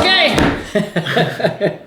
Okay.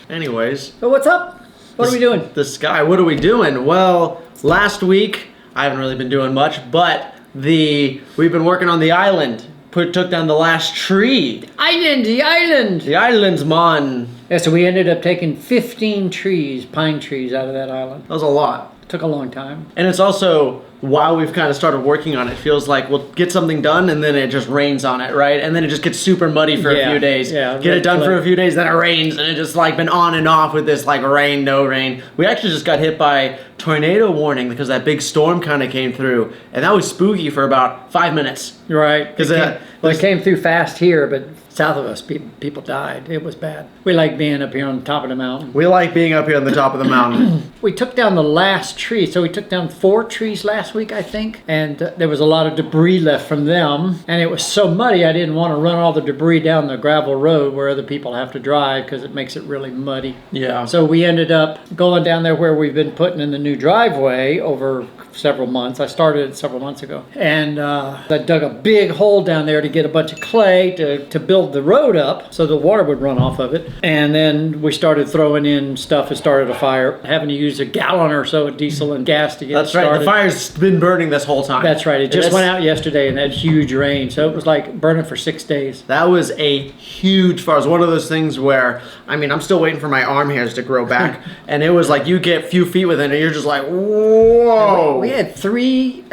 Anyways. So what's up? What are we doing? The sky. What are we doing? Well, last week I haven't really been doing much, but we've been working on the island. Took down the last tree. The island. The island's man. Yeah, so we ended up taking 15 trees, pine trees, out of that island. That was a lot. It took a long time. And it's also, while we've kind of started working on it, feels like we'll get something done and then it just rains on it, right? And then it just gets super muddy for a few days. Yeah, get it done for a few days, then it rains, and it just like been on and off with this like rain, no rain. We actually just got hit by tornado warning because that big storm kind of came through, and that was spooky for about 5 minutes. Right. Because it came through fast here, but south of us, people died. It was bad. We like being up here on the top of the mountain. We like being up here on the top of the mountain. We took down the last tree. So we took down 4 trees last week, I think. And there was a lot of debris left from them. And it was so muddy, I didn't want to run all the debris down the gravel road where other people have to drive because it makes it really muddy. Yeah. So we ended up going down there where we've been putting in the new driveway over several months. I started it several months ago. And I dug a big hole down there to get a bunch of clay to build the road up so the water would run off of it. And then we started throwing in stuff and started a fire, having to use a gallon or so of diesel and gas to get it started. That's right. The fire's been burning this whole time. That's right. It just went out yesterday in that huge rain. So it was like burning for 6 days. That was a huge fire. It was one of those things where, I mean, I'm still waiting for my arm hairs to grow back. And it was like you get a few feet within it, you're just like, whoa. We had 3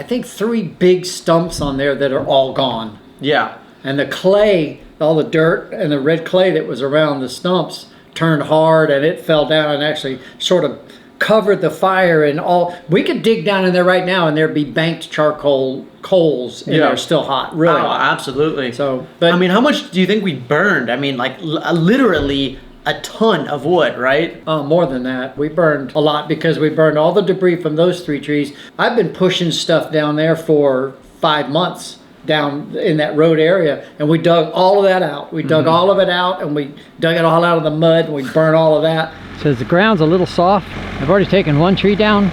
big stumps on there that are all gone. Yeah. And the clay, all the dirt and the red clay that was around the stumps turned hard, and it fell down and actually sort of covered the fire and all. We could dig down in there right now and there'd be banked charcoal coals and they're still hot, really hot. Absolutely. So, but I mean, how much do you think we burned? I mean, like literally a ton of wood, right? More than that. We burned a lot because we burned all the debris from those 3 trees. I've been pushing stuff down there for 5 months down in that road area, and we dug all of that out. We dug all of it out, and we dug it all out of the mud, and we burned all of that. Says the ground's a little soft. I've already taken 1 tree down,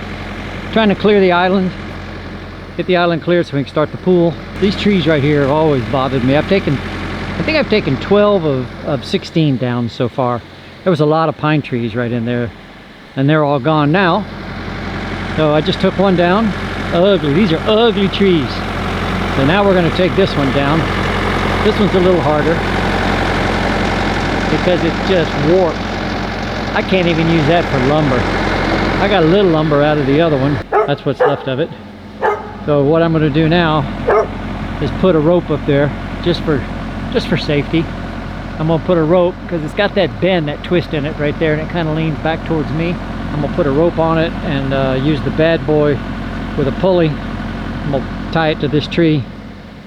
trying to clear the island, get the island cleared so we can start the pool. These trees right here have always bothered me. I think I've taken 12 of 16 down so far. There was a lot of pine trees right in there, and they're all gone now. So I just took 1 down. Ugly. These are ugly trees. So now we're going to take this one down. This one's a little harder because it's just warped. I can't even use that for lumber. I got a little lumber out of the other one. That's what's left of it. So what I'm going to do now is put a rope up there just for safety. I'm going to put a rope because it's got that bend, that twist in it right there, and it kind of leans back towards me. I'm going to put a rope on it and use the bad boy with a pulley. I'm going to tie it to this tree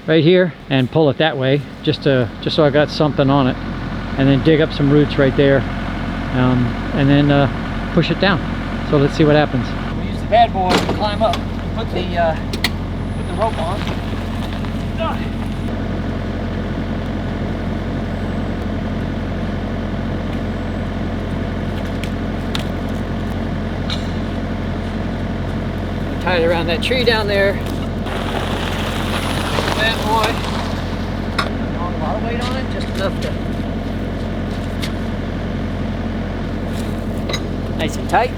right here and pull it that way just so I got something on it, and then dig up some roots right there, and then push it down. So let's see what happens. We use the bad boy to climb up, put the rope on. Tie it around that tree down there. Bad boy. Not a lot of weight on it, just enough to. Nice and tight.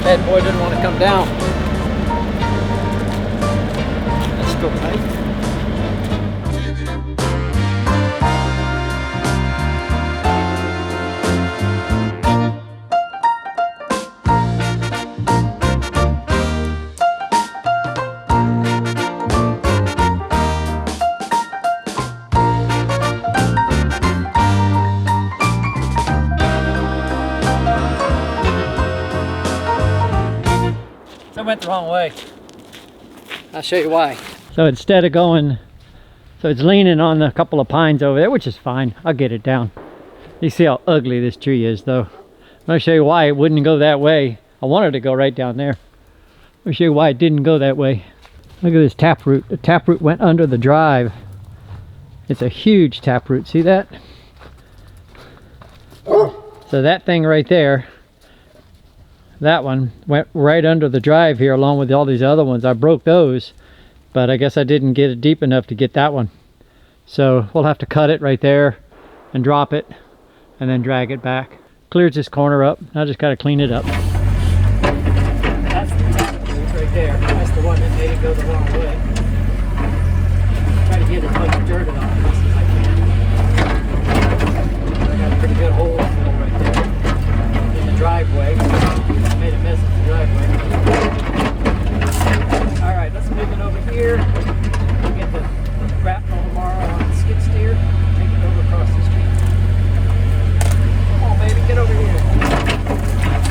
That boy didn't want to come down. That's still tight. Went the wrong way. I'll show you why. So instead of going, so it's leaning on a couple of pines over there, which is fine. I'll get it down. You see how ugly this tree is though. I'm gonna show you why it wouldn't go that way. I wanted to go right down there. I'll show you why it didn't go that way. Look at this taproot. The taproot went under the drive. It's a huge taproot, see that? So that thing right there, that one went right under the drive here along with all these other ones. I broke those, but I guess I didn't get it deep enough to get that one. So we'll have to cut it right there and drop it and then drag it back. Clears this corner up. I just got to clean it up. That's the taproot right there. That's the one that made it go the wrong way. Try to get as much dirt off this as I can. I got a pretty good hole right there in the driveway. I made a mess of the driveway. Alright, let's move it over here. We'll get the grapnel tomorrow on the skid steer. Take it over across the street. Come on, baby, get over here.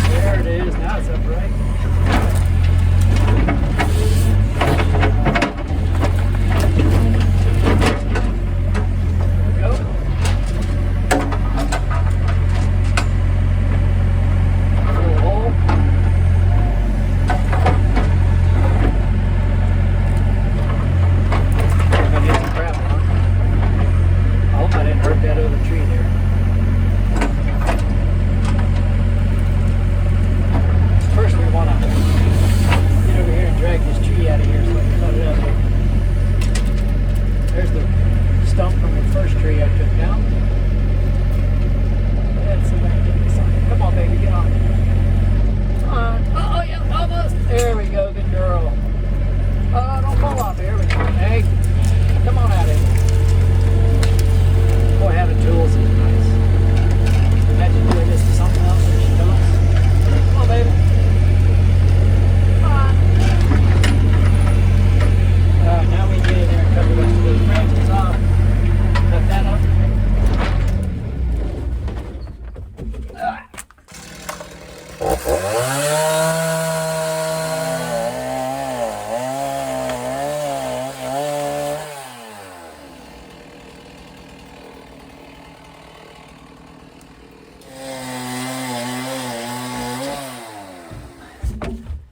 There it is. Now it's upright.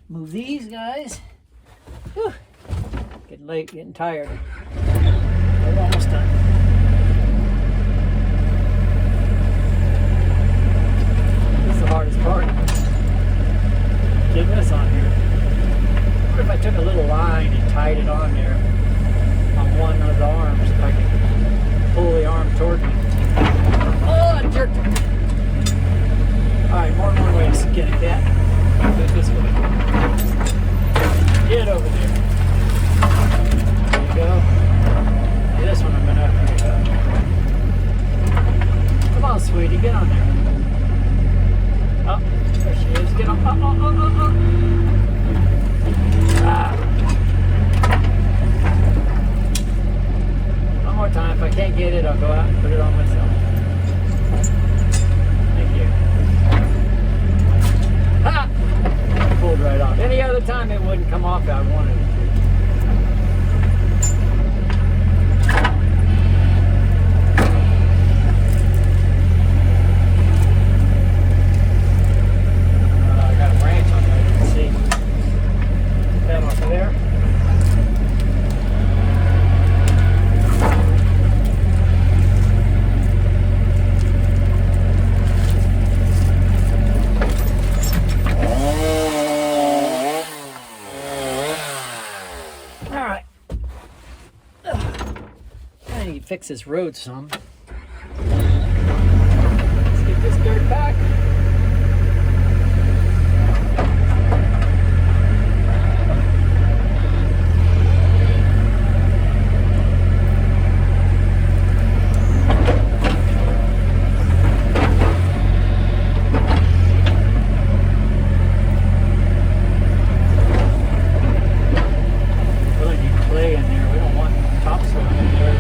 Move these guys. Whew. Getting late, getting tired. We're almost done. This is the hardest part. Getting this on here. What if I took a little line and tied it on there on one of the arms, if I could pull the arm toward me. Oh, I jerked it. Alright, more than one way to skin a cat. Do it this way. Get over there. There you go. This one I'm gonna have to come on, sweetie, get on there. Oh, there she is. Get on. Oh. Ah. One more time. If I can't get it, I'll go out and put it on myself. Thank you. Ha! Pulled right off. Any other time it wouldn't come off, I wanted it to. I got a branch on there, you can see. Put that off of there. Fix this road some. Let's get this dirt back. Really need clay in there. We don't want topsoil in there.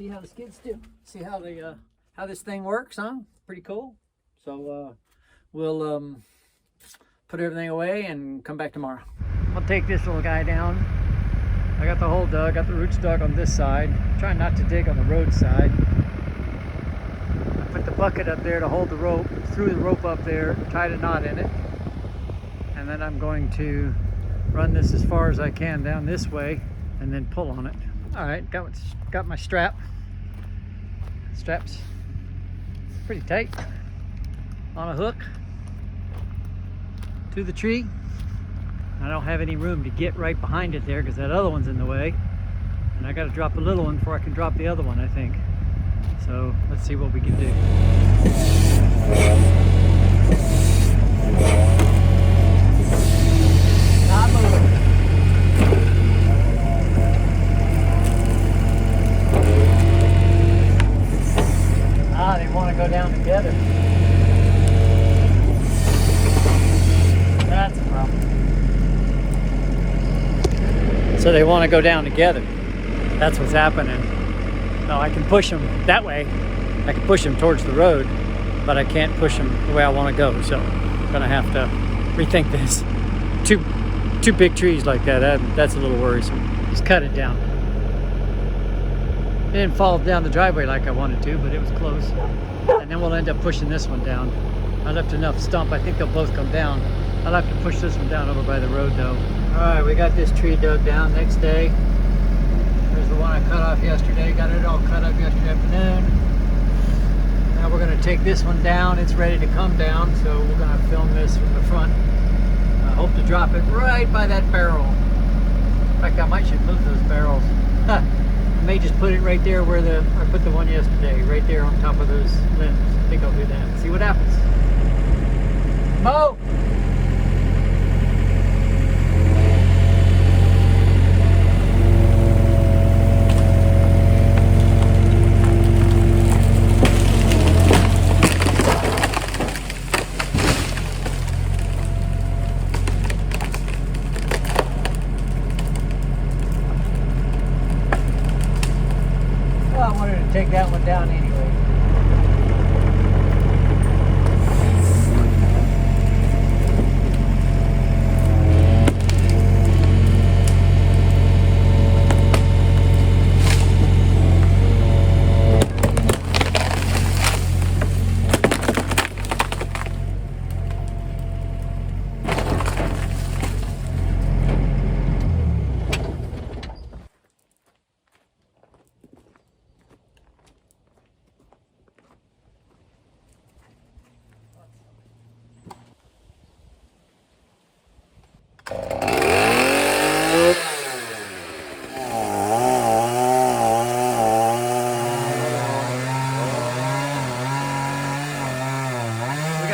see how the skids do. See how this thing works, huh? Pretty cool. So we'll put everything away and come back tomorrow. I'll take this little guy down. I got the hole dug, got the roots dug on this side. I'm trying not to dig on the road side. I put the bucket up there to hold the rope, threw the rope up there, tied a knot in it. And then I'm going to run this as far as I can down this way and then pull on it. All right, got my strap. Strap's pretty tight on a hook to the tree. I don't have any room to get right behind it there because that other one's in the way. And I got to drop a little one before I can drop the other one, I think. So let's see what we can do. Not moving. They want to go down together. That's a problem. So they want to go down together. That's what's happening. Now I can push them that way. I can push them towards the road, but I can't push them the way I want to go. So I'm gonna have to rethink this. Two big trees like that's a little worrisome. Just cut it down. It didn't fall down the driveway like I wanted to, but it was close. And then we'll end up pushing this one down. I left enough stump. I think they'll both come down. I'll have to push this one down over by the road though. All right, we got this tree dug down. Next day, there's the one I cut off yesterday. Got it all cut up yesterday afternoon. Now we're gonna take this one down. It's ready to come down, so we're gonna film this from the front. I hope to drop it right by that barrel. In fact, I should move those barrels. I may just put it right there where I put the one yesterday, right there on top of those limbs. I think I'll do that. See what happens. Mo! Well, I wanted to take that one down anyway.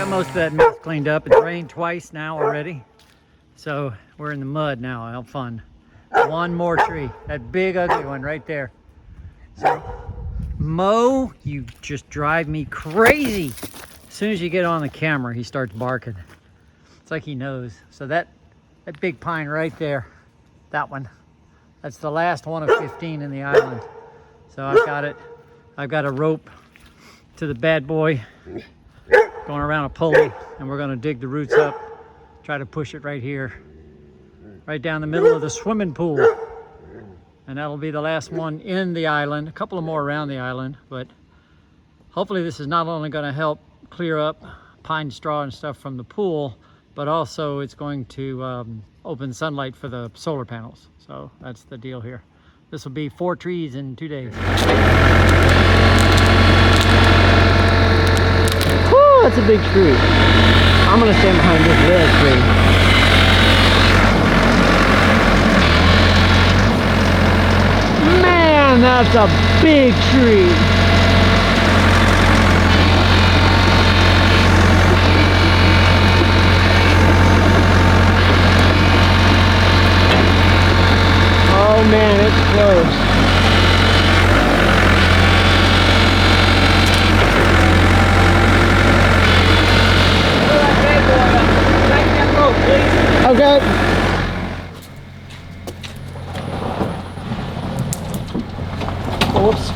Most of that mess cleaned up. It's rained twice now already, so we're in the mud now. How fun. One more tree, that big ugly one right there. So Mo, you just drive me crazy. As soon as you get on the camera, he starts barking. It's like he knows. So that big pine right there, that one, that's the last one of 15 in the island. So I've got a rope to the bad boy going around a pulley, and we're going to dig the roots up, try to push it right here, right down the middle of the swimming pool. And that'll be the last one in the island. A couple of more around the island, but hopefully this is not only going to help clear up pine straw and stuff from the pool, but also it's going to open sunlight for the solar panels. So that's the deal here. This will be 4 trees in 2 days. Woo, that's a big tree. I'm gonna stand behind this red tree. Man, that's a big tree. Oh man, it's close. Okay. Oops.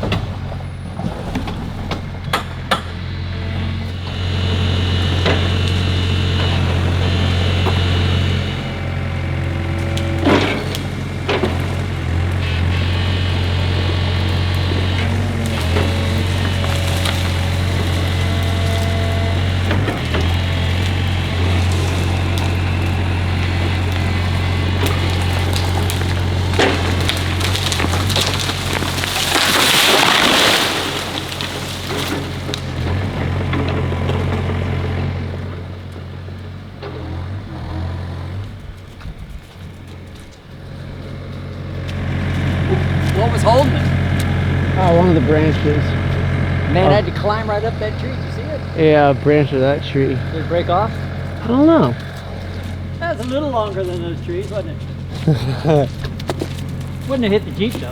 of the branches. Man, I had to climb right up that tree. Did you see it? Yeah, a branch of that tree. Did it break off? I don't know. That was a little longer than those trees, wasn't it? Wouldn't have hit the Jeep though.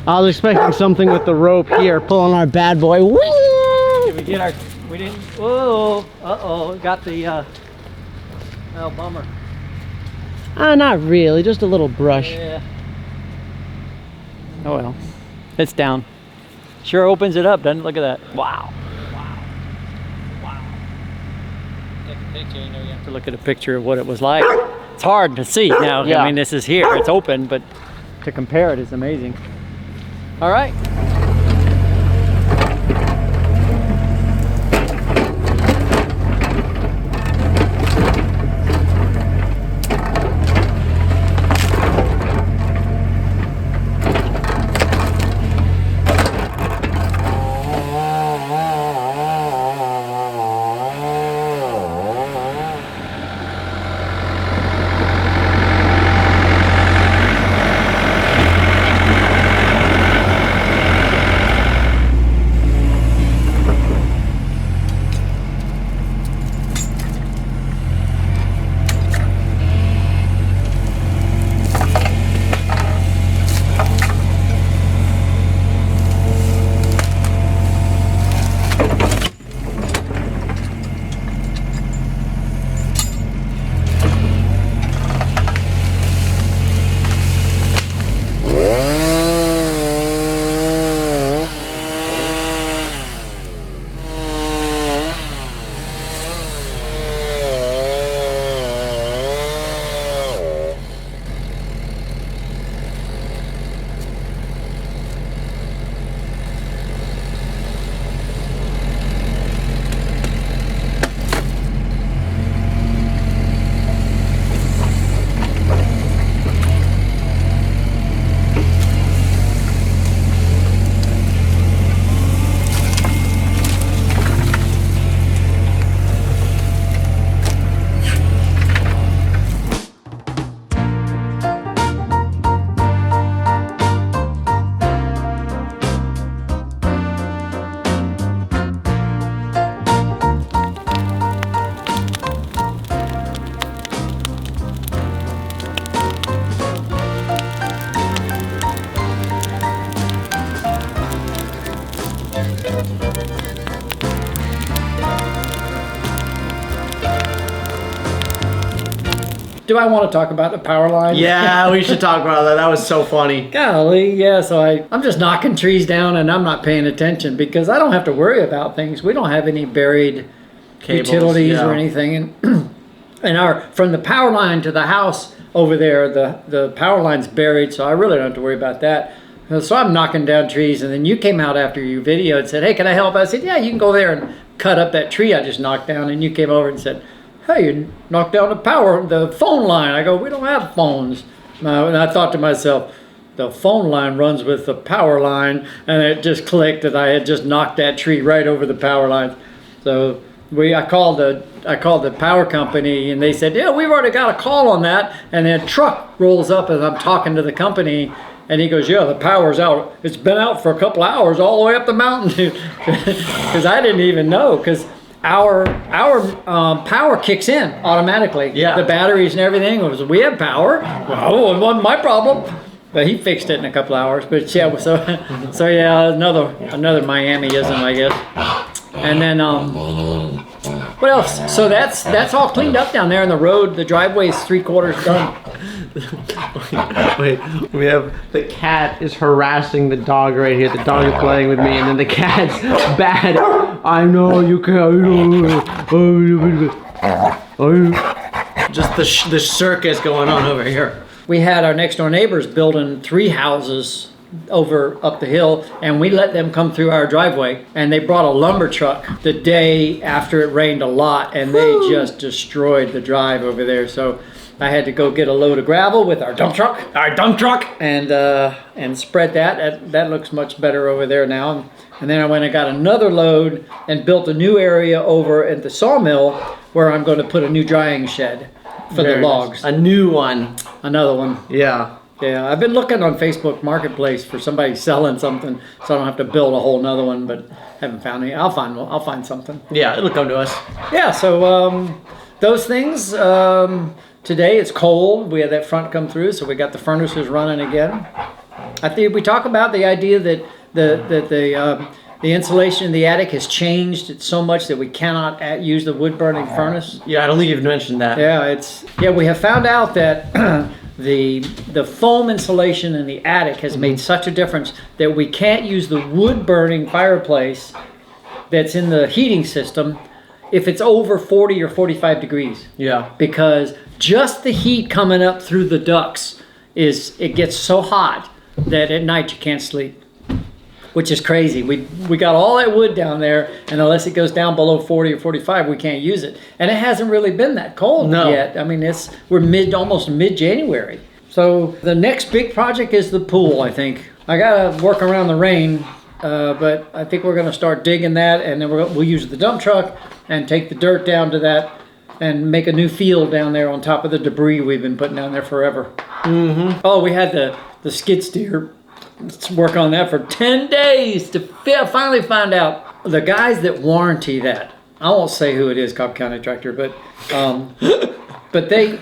I was expecting something with the rope here, pulling our bad boy. Woo! Did we get our, we didn't, whoa, uh-oh, got the, oh, bummer. Not really, just a little brush. Yeah. Oh well, it's down. Sure opens it up, doesn't it? Look at that. Wow. Wow. Wow. Take a picture, you know, you have to look at a picture of what it was like. It's hard to see now. Yeah. I mean, this is here, it's open, but to compare it is amazing. All right. Do I want to talk about the power line? Yeah, we should talk about that. That was so funny. Golly, yeah, so I'm just knocking trees down and I'm not paying attention because I don't have to worry about things. We don't have any buried Cables, utilities yeah. or anything. And from the power line to the house over there, the power line's buried, so I really don't have to worry about that. So I'm knocking down trees, and then you came out after your video and said, hey, can I help? I said, yeah, you can go there and cut up that tree I just knocked down. And you came over and said, hey, you knocked down the phone line. I go, we don't have phones. And I thought to myself, the phone line runs with the power line, and it just clicked that I had just knocked that tree right over the power line. So I called the power company, and they said, yeah, we've already got a call on that. And then a truck rolls up as I'm talking to the company, and he goes, yeah, the power's out. It's been out for a couple hours all the way up the mountain. Because I didn't even know, because our power kicks in automatically. Yeah. The batteries and everything. We have power. Well, it wasn't my problem. But he fixed it in a couple hours. But yeah, so yeah, another Miami-ism, I guess. And then what else? So that's all cleaned up down there, and the road, the driveway's 3/4 done. Wait, we have the cat is harassing the dog right here. The dog is playing with me, and then the cat's bad. I know you can't. Just the circus going on over here. We had our next door neighbors building 3 houses up the hill, and we let them come through our driveway, and they brought a lumber truck the day after it rained a lot, and they just destroyed the drive over there. So I had to go get a load of gravel with our dump truck, and spread that. That looks much better over there now. And then I went and got another load and built a new area over at the sawmill where I'm going to put a new drying shed for the logs. A new one. Another one. Yeah. Yeah, I've been looking on Facebook Marketplace for somebody selling something, so I don't have to build a whole nother one. But haven't found any. I'll find something. Yeah, it'll come to us. Yeah. So those things. Today it's cold. We had that front come through, so we got the furnaces running again. I think we talk about the idea that the insulation in the attic has changed so much that we cannot use the wood burning furnace. Yeah, I don't think you've mentioned that. Yeah, we have found out that the foam insulation in the attic has made such a difference that we can't use the wood burning fireplace that's in the heating system if it's over 40 or 45 degrees. Yeah. Because just the heat coming up through the ducts it gets so hot that at night you can't sleep. Which is crazy. We got all that wood down there, and unless it goes down below 40 or 45, we can't use it. And it hasn't really been that cold yet. I mean, we're almost mid-January. So the next big project is the pool, I think. I gotta work around the rain, but I think we're gonna start digging that, and then we'll use the dump truck and take the dirt down to that and make a new field down there on top of the debris we've been putting down there forever. Mm-hmm. Oh, we had the skid steer. Let's work on that for 10 days to finally find out. The guys that warranty that, I won't say who it is, Cobb County Tractor, but they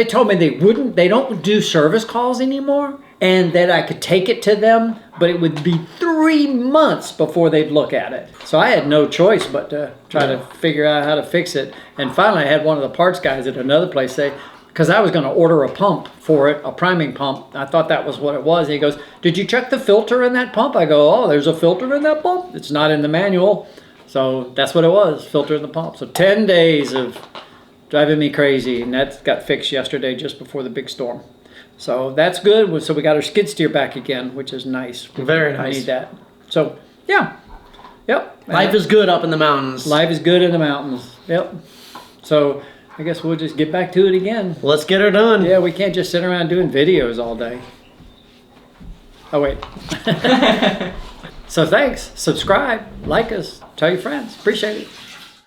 told me they don't do service calls anymore, and that I could take it to them, but it would be 3 months before they'd look at it. So I had no choice but to try to figure out how to fix it. And finally I had one of the parts guys at another place say, because I was going to order a pump for it, a priming pump. I thought that was what it was. He goes, did you check the filter in that pump? I go, oh, there's a filter in that pump? It's not in the manual. So that's what it was, filter in the pump. So 10 days of driving me crazy, and that got fixed yesterday just before the big storm. So that's good. So we got our skid steer back again, which is nice. Very nice. We need that. So, yeah. Yep. Life is good up in the mountains. Life is good in the mountains. Yep. So I guess we'll just get back to it again. Let's get her done. Yeah, we can't just sit around doing videos all day. Oh, wait. So thanks. Subscribe, like us, tell your friends. Appreciate it.